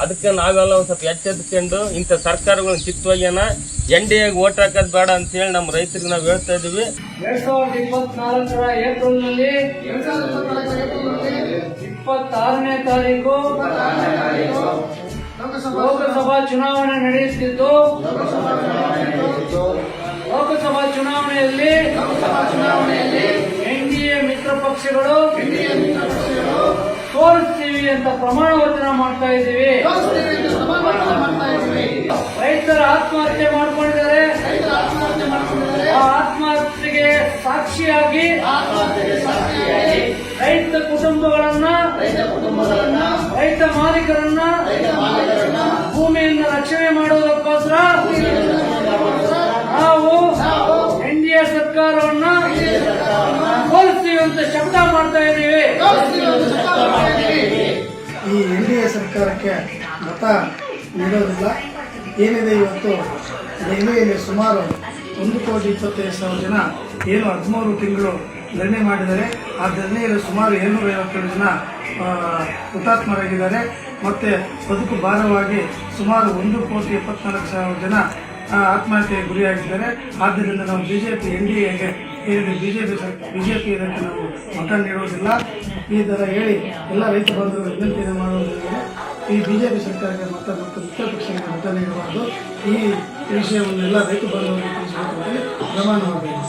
ಅದಕ್ಕೆ ನಾವೆಲ್ಲ ಒಂದು ಸ್ವಲ್ಪ ಎಚ್ಚೆತ್ಕೊಂಡು ಇಂಥ ಸರ್ಕಾರಗಳನ್ನ ಕಿತ್ತೊಯ್ಯೋಣ, NDA ಓಟ್ ಹಾಕೋದು ಬೇಡ ಅಂತೇಳಿ ನಮ್ಮ ರೈತರಿಗೆ ನಾವು ಹೇಳ್ತಾ ಇದೀವಿ. 2024 ಏಪ್ರಿಲ್ನಲ್ಲಿ 26ನೇ ತಾರೀಕು ಲೋಕಸಭಾ ಚುನಾವಣೆ ನಡೆಯುತ್ತಿದ್ದು, ಲೋಕಸಭಾ ಚುನಾವಣೆಯಲ್ಲಿ NDA ಮಿತ್ರ ಪಕ್ಷಗಳು ಸೋಲಿಸ್ತೀವಿ ಅಂತ ಪ್ರಮಾಣ ವಚನ ಮಾಡ್ತಾ ಇದ್ದೀವಿ. ರೈತರ ಆತ್ಮಹತ್ಯೆ ಮಾಡ್ಕೊಂಡಿದ್ದಾರೆ. ಆ ಆತ್ಮಹತ್ಯೆಗೆ ಸಾಕ್ಷಿಯಾಗಿ ರೈತ ಕುಟುಂಬಗಳನ್ನ, ರೈತ ಮಾಲೀಕರನ್ನ ಭೂಮಿಯನ್ನು ರಕ್ಷಣೆ ಮಾಡುವುದಕ್ಕೋಸ್ಕರ ನಾವು NDA ಸರ್ಕಾರವನ್ನ ಸೋಲಿಸ್ತೀವಿ ಅಂತ ಶಬ್ದ ಮಾಡ್ತಾ ಇದ್ದೀವಿ. ಈ NDA ಸರ್ಕಾರಕ್ಕೆ ಮತ ನೀಡೋದಿಲ್ಲ. ಏನಿದೆ ಇವತ್ತು ದೆಹಲಿಯಲ್ಲಿ ಸುಮಾರು 1,25,000 ಜನ ಏನು 13 ತಿಂಗಳು ಧರಣಿ ಮಾಡಿದ್ದಾರೆ. ಆ ಧರಣಿಯಲ್ಲಿ ಸುಮಾರು 757 ಜನ ಹುತಾತ್ಮರಾಗಿದ್ದಾರೆ. ಮತ್ತು ಬದುಕು ಭಾರವಾಗಿ ಸುಮಾರು 1,74,00,000 ಜನ ಆತ್ಮಹತ್ಯೆಗೆ ಗುರಿಯಾಗಿದ್ದಾರೆ. ಆದ್ದರಿಂದ ನಾವು ಬಿಜೆಪಿ NDAಗೆ ಏನಿದೆ ಬಿಜೆಪಿ ಇದಕ್ಕೆ ನಾವು ಮತ ನೀಡುವುದಿಲ್ಲ. ಈ ಥರ ಹೇಳಿ ಎಲ್ಲ ರೈತ ಬಂಧುಗಳು ವಿನಂತಿಯನ್ನು ಮಾಡುವುದರಿಂದ ಈ ಬಿಜೆಪಿ ಸರ್ಕಾರಕ್ಕೆ ಮತ ಮತ್ತು ಮಿತ್ರ ಪಕ್ಷಗಳಿಗೆ ಮತ ನೀಡಬಾರದು. ಈ ವಿಷಯವನ್ನು ಎಲ್ಲ ರೈತ ಬಂಧುಗಳಿಗೆ ತಿಳಿಸಬೇಕು ಅಂತ ಪ್ರಮಾಣ ಮಾಡಬೇಕು.